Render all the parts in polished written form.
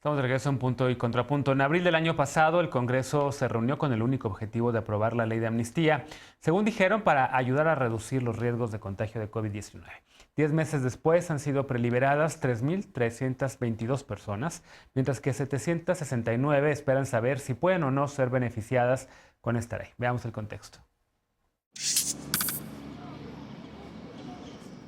Estamos de regreso en Punto y Contrapunto. En abril del año pasado, el Congreso se reunió con el único objetivo de aprobar la ley de amnistía, según dijeron, para ayudar a reducir los riesgos de contagio de COVID-19. 10 meses después han sido preliberadas 3.322 personas, mientras que 769 esperan saber si pueden o no ser beneficiadas con esta ley. Veamos el contexto.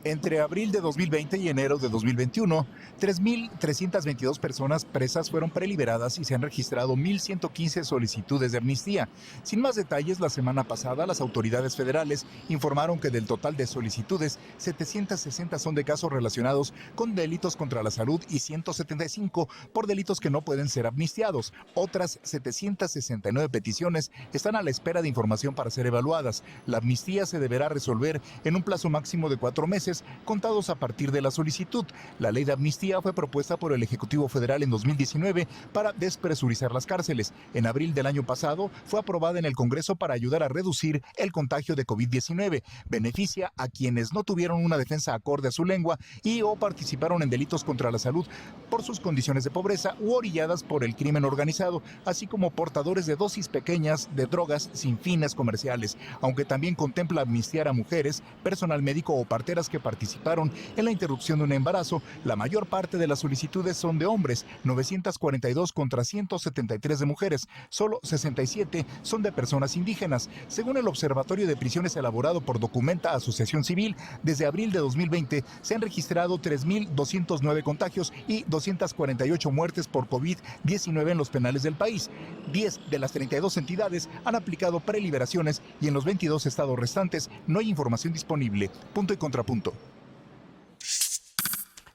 Entre abril de 2020 y enero de 2021, 3.322 personas presas fueron preliberadas y se han registrado 1.115 solicitudes de amnistía. Sin más detalles, la semana pasada las autoridades federales informaron que del total de solicitudes, 760 son de casos relacionados con delitos contra la salud y 175 por delitos que no pueden ser amnistiados. Otras 769 peticiones están a la espera de información para ser evaluadas. La amnistía se deberá resolver en un plazo máximo de 4 meses contados a partir de la solicitud. La ley de amnistía fue propuesta por el Ejecutivo Federal en 2019 para despresurizar las cárceles. En abril del año pasado fue aprobada en el Congreso para ayudar a reducir el contagio de COVID-19. Beneficia a quienes no tuvieron una defensa acorde a su lengua y o participaron en delitos contra la salud por sus condiciones de pobreza u orilladas por el crimen organizado, así como portadores de dosis pequeñas de drogas sin fines comerciales, aunque también contempla amnistiar a mujeres, personal médico o parteras que participaron en la interrupción de un embarazo. La mayor parte de las solicitudes son de hombres, 942 contra 173 de mujeres, solo 67 son de personas indígenas. Según el Observatorio de Prisiones elaborado por Documenta Asociación Civil, desde abril de 2020 se han registrado 3.209 contagios y 248 muertes por COVID-19 en los penales del país. 10 de las 32 entidades han aplicado preliberaciones y en los 22 estados restantes no hay información disponible. Punto y contrapunto.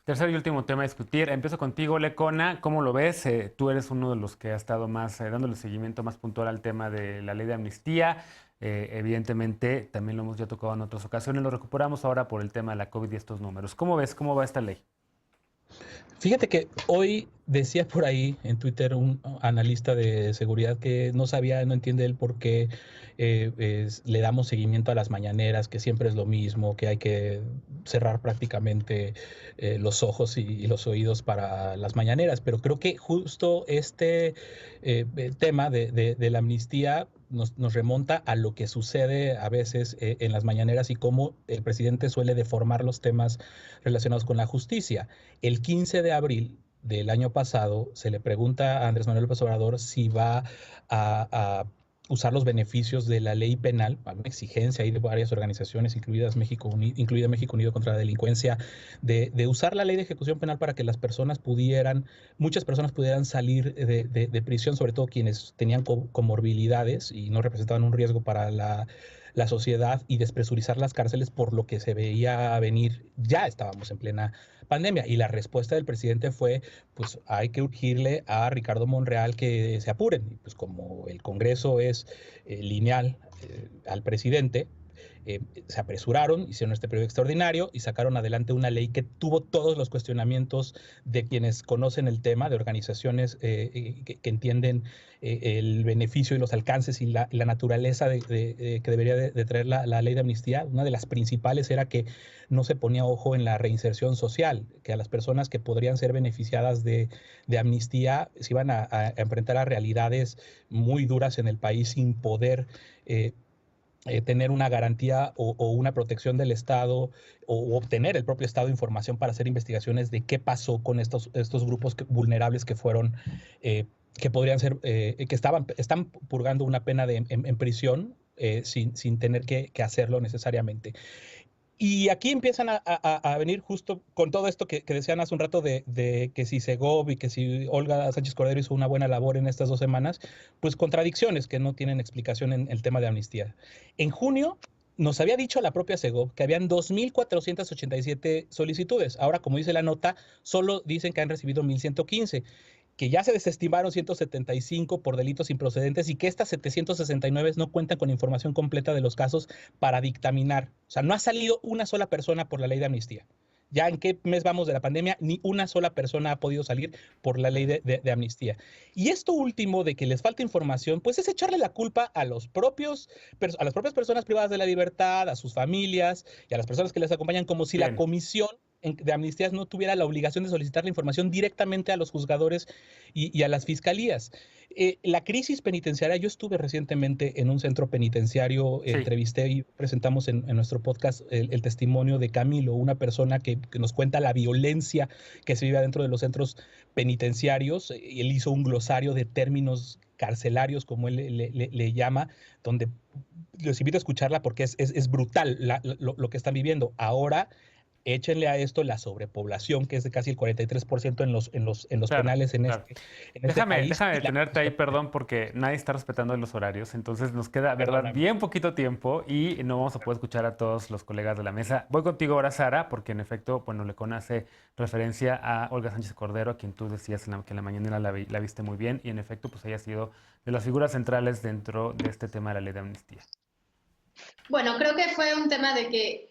Tercer y último tema a discutir. Empiezo contigo, Lecona. ¿Cómo lo ves? Tú eres uno de los que ha estado más dándole seguimiento más puntual al tema de la ley de amnistía. Evidentemente, también lo hemos ya tocado en otras ocasiones. Lo recuperamos ahora por el tema de la COVID y estos números. ¿Cómo ves? ¿Cómo va esta ley? Fíjate que hoy decía por ahí en Twitter un analista de seguridad que no sabía, no entiende él por qué le damos seguimiento a las mañaneras, que siempre es lo mismo, que hay que cerrar prácticamente los ojos y los oídos para las mañaneras. Pero creo que justo este tema de la amnistía nos remonta a lo que sucede a veces en las mañaneras y cómo el presidente suele deformar los temas relacionados con la justicia. El 15 de abril del año pasado se le pregunta a Andrés Manuel López Obrador si va a usar los beneficios de la ley penal, una exigencia ahí de varias organizaciones, incluida México Unido contra la Delincuencia, de usar la ley de ejecución penal para que muchas personas pudieran salir de prisión, sobre todo quienes tenían comorbilidades y no representaban un riesgo para la sociedad, y despresurizar las cárceles por lo que se veía venir. Ya estábamos en plena pandemia y la respuesta del presidente fue, pues hay que urgirle a Ricardo Monreal que se apuren. Y pues como el Congreso es lineal al presidente, se apresuraron, hicieron este periodo extraordinario y sacaron adelante una ley que tuvo todos los cuestionamientos de quienes conocen el tema, de organizaciones que entienden el beneficio y los alcances y la naturaleza que debería de traer la ley de amnistía. Una de las principales era que no se ponía ojo en la reinserción social, que a las personas que podrían ser beneficiadas de amnistía se iban a enfrentar a realidades muy duras en el país sin poder tener una garantía o una protección del Estado o obtener el propio Estado información para hacer investigaciones de qué pasó con estos grupos vulnerables que fueron, que podrían ser, que están purgando una pena en prisión sin tener que hacerlo necesariamente. Y aquí empiezan a venir justo con todo esto que decían hace un rato de que si Segov y que si Olga Sánchez Cordero hizo una buena labor en estas 2 semanas, pues contradicciones que no tienen explicación en el tema de amnistía. En junio nos había dicho la propia Segov que habían 2.487 solicitudes. Ahora, como dice la nota, solo dicen que han recibido 1.115, que ya se desestimaron 175 por delitos improcedentes y que estas 769 no cuentan con información completa de los casos para dictaminar. O sea, no ha salido una sola persona por la ley de amnistía. Ya en qué mes vamos de la pandemia, ni una sola persona ha podido salir por la ley de amnistía. Y esto último de que les falta información, pues es echarle la culpa a las propias personas privadas de la libertad, a sus familias y a las personas que les acompañan, como si la Bien. comisión de amnistías no tuviera la obligación de solicitar la información directamente a los juzgadores y a las fiscalías. La crisis penitenciaria, yo estuve recientemente en un centro penitenciario, Sí, entrevisté y presentamos en nuestro podcast el testimonio de Camilo, una persona que nos cuenta la violencia que se vive dentro de los centros penitenciarios. Él hizo un glosario de términos carcelarios, como él le llama, donde los invito a escucharla porque es brutal lo que están viviendo. Ahora, échenle a esto la sobrepoblación, que es de casi el 43% en los claro, penales claro. en este país. Déjame Y detenerte ahí, perdón, porque nadie está respetando los horarios. Entonces nos queda, verdad, perdóname. bien poquito tiempo y no vamos a poder escuchar a todos los colegas de la mesa. Voy contigo ahora, Sara, porque en efecto, bueno, le conoce referencia a Olga Sánchez Cordero, a quien tú decías que en la mañanera la viste muy bien y en efecto, pues ella ha sido de las figuras centrales dentro de este tema de la ley de amnistía. Bueno, creo que fue un tema de que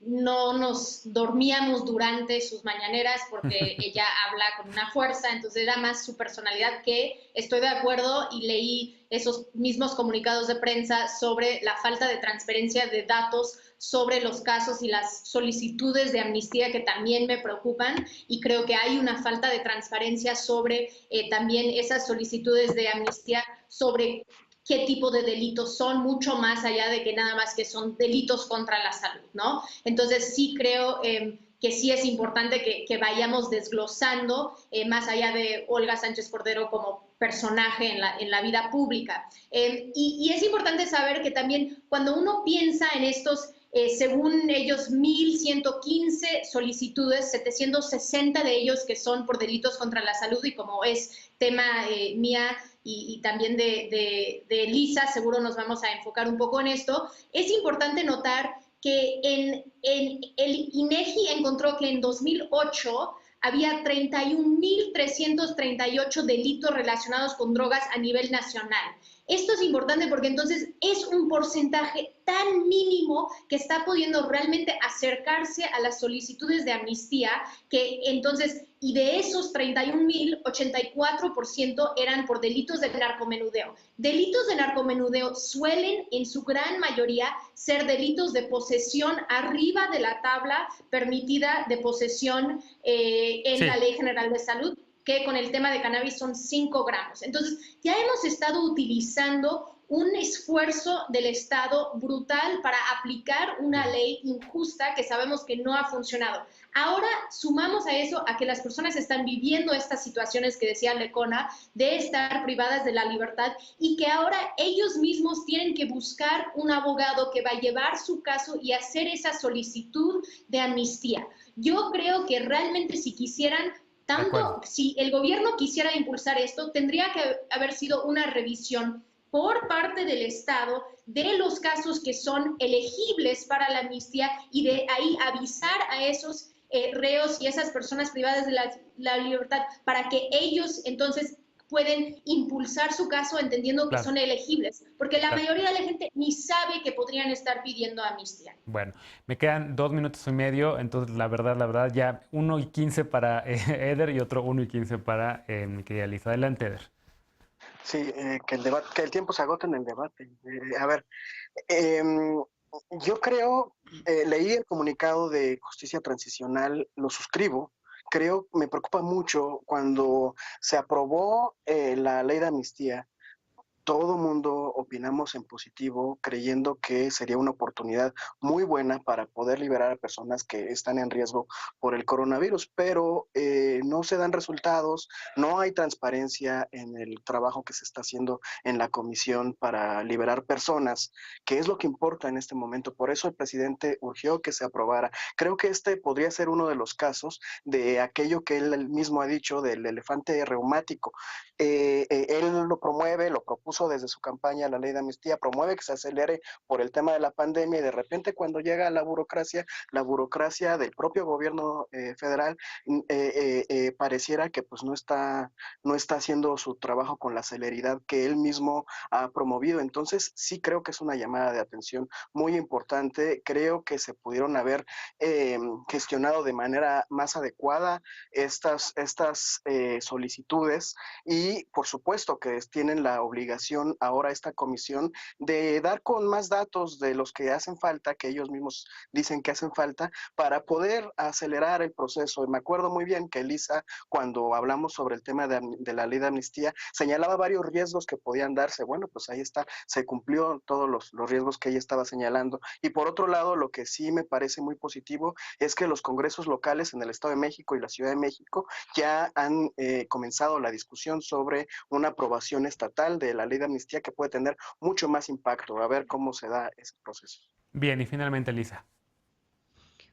no nos dormíamos durante sus mañaneras porque ella habla con una fuerza, entonces era más su personalidad que estoy de acuerdo y leí esos mismos comunicados de prensa sobre la falta de transparencia de datos sobre los casos y las solicitudes de amnistía que también me preocupan y creo que hay una falta de transparencia sobre también esas solicitudes de amnistía sobre qué tipo de delitos son, mucho más allá de que nada más que son delitos contra la salud, ¿no? Entonces sí creo que sí es importante que vayamos desglosando más allá de Olga Sánchez Cordero como personaje en la vida pública. Y es importante saber que también cuando uno piensa en estos según ellos, 1.115 solicitudes, 760 de ellos que son por delitos contra la salud y como es tema mía y también de Lisa, seguro nos vamos a enfocar un poco en esto, es importante notar que el INEGI encontró que en 2008 había 31.338 delitos relacionados con drogas a nivel nacional. Esto es importante porque entonces es un porcentaje tan mínimo que está pudiendo realmente acercarse a las solicitudes de amnistía que entonces, y de esos 31.000, 84% eran por delitos de narcomenudeo. Delitos de narcomenudeo suelen en su gran mayoría ser delitos de posesión arriba de la tabla permitida de posesión en la Sí, Ley General de Salud, que con el tema de cannabis son 5 gramos. Entonces, ya hemos estado utilizando un esfuerzo del Estado brutal para aplicar una bien. ley injusta que sabemos que no ha funcionado. Ahora sumamos a eso a que las personas están viviendo estas situaciones que decía Lecona, de estar privadas de la libertad y que ahora ellos mismos tienen que buscar un abogado que va a llevar su caso y hacer esa solicitud de amnistía. Yo creo que realmente si quisieran De acuerdo. tanto, si el gobierno quisiera impulsar esto, tendría que haber sido una revisión por parte del Estado de los casos que son elegibles para la amnistía y de ahí avisar a esos reos y esas personas privadas de la libertad para que ellos entonces pueden impulsar su caso entendiendo que Claro, son elegibles, porque la claro. mayoría de la gente ni sabe que podrían estar pidiendo amnistía. Bueno, me quedan 2 minutos y medio, entonces la verdad, ya 1:15 para Eder y otro 1:15 para mi querida Lisa. Adelante, Eder. Sí, que el tiempo se agota en el debate. A ver, em, yo creo, leí el comunicado de justicia transicional, lo suscribo. Creo, me preocupa mucho cuando se aprobó la ley de amnistía. Todo mundo opinamos en positivo, creyendo que sería una oportunidad muy buena para poder liberar a personas que están en riesgo por el coronavirus, pero no se dan resultados, no hay transparencia en el trabajo que se está haciendo en la comisión para liberar personas, que es lo que importa en este momento. Por eso el presidente urgió que se aprobara. Creo que este podría ser uno de los casos de aquello que él mismo ha dicho del elefante reumático. Él lo promueve, lo propuso desde su campaña la ley de amnistía, promueve que se acelere por el tema de la pandemia y de repente cuando llega a la burocracia del propio gobierno federal pareciera que pues no está haciendo su trabajo con la celeridad que él mismo ha promovido. Entonces sí creo que es una llamada de atención muy importante. Creo que se pudieron haber gestionado de manera más adecuada estas solicitudes y por supuesto que tienen la obligación obligación ahora esta comisión de dar con más datos de los que hacen falta, que ellos mismos dicen que hacen falta, para poder acelerar el proceso. Me acuerdo muy bien que Elisa, cuando hablamos sobre el tema de la ley de amnistía, señalaba varios riesgos que podían darse. Bueno, pues ahí está, se cumplió todos los riesgos que ella estaba señalando. Y por otro lado, lo que sí me parece muy positivo es que los congresos locales en el Estado de México y la Ciudad de México ya han comenzado la discusión sobre una aprobación estatal de la ley de amnistía que puede tener mucho más impacto. A ver cómo se da ese proceso. Bien, y finalmente, Lisa.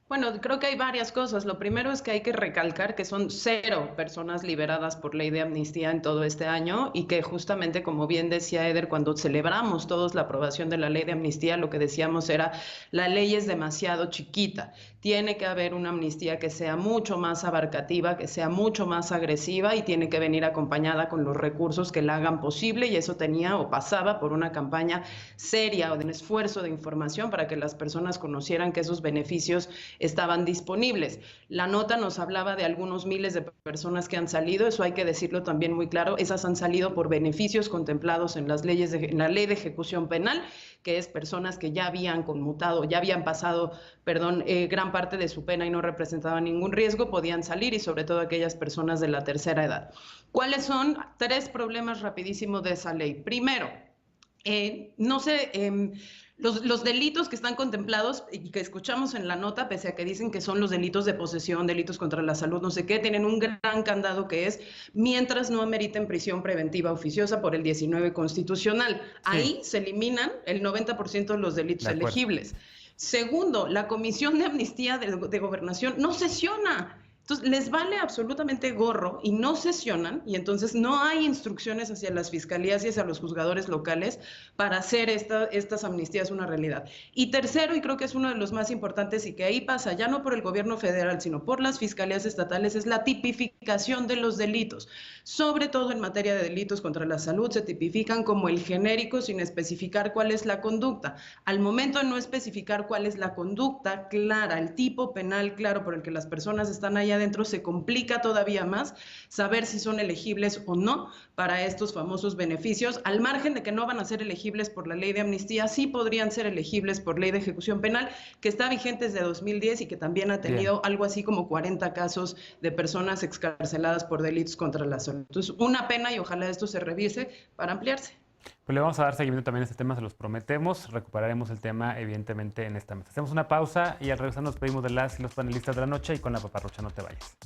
Bueno, creo que hay varias cosas. Lo primero es que hay que recalcar que son 0 personas liberadas por ley de amnistía en todo este año y que justamente, como bien decía Eder, cuando celebramos todos la aprobación de la ley de amnistía, lo que decíamos era, la ley es demasiado chiquita. Tiene que haber una amnistía que sea mucho más abarcativa, que sea mucho más agresiva y tiene que venir acompañada con los recursos que la hagan posible, y eso tenía o pasaba por una campaña seria o de un esfuerzo de información para que las personas conocieran que esos beneficios estaban disponibles. La nota nos hablaba de algunos miles de personas que han salido, eso hay que decirlo también muy claro, esas han salido por beneficios contemplados en las leyes en la ley de ejecución penal, que es personas que ya habían conmutado, ya habían pasado, gran parte de su pena y no representaban ningún riesgo, podían salir, y sobre todo aquellas personas de la tercera edad. ¿Cuáles son 3 problemas rapidísimos de esa ley? Primero, los delitos que están contemplados y que escuchamos en la nota, pese a que dicen que son los delitos de posesión, delitos contra la salud, no sé qué, tienen un gran candado que es mientras no ameriten prisión preventiva oficiosa por el 19 constitucional. Sí. Ahí se eliminan el 90% de los delitos elegibles. Segundo, la Comisión de Amnistía de Gobernación no sesiona. Entonces, les vale absolutamente gorro y no sesionan, y entonces no hay instrucciones hacia las fiscalías y hacia los juzgadores locales para hacer estas amnistías una realidad. Y tercero, y creo que es uno de los más importantes y que ahí pasa ya no por el gobierno federal, sino por las fiscalías estatales, es la tipificación de los delitos. Sobre todo en materia de delitos contra la salud, se tipifican como el genérico sin especificar cuál es la conducta. Al momento de no especificar cuál es la conducta clara, el tipo penal claro por el que las personas están allá adentro, se complica todavía más saber si son elegibles o no para estos famosos beneficios, al margen de que no van a ser elegibles por la ley de amnistía, sí podrían ser elegibles por ley de ejecución penal, que está vigente desde 2010 y que también ha tenido algo así como 40 casos de personas excarceladas por delitos contra la salud. Entonces, una pena, y ojalá esto se revise para ampliarse. Pues le vamos a dar seguimiento también a este tema, se los prometemos. Recuperaremos el tema, evidentemente, en esta mesa. Hacemos una pausa y al regresar nos pedimos de las y los panelistas de la noche, y con la paparrucha no te vayas.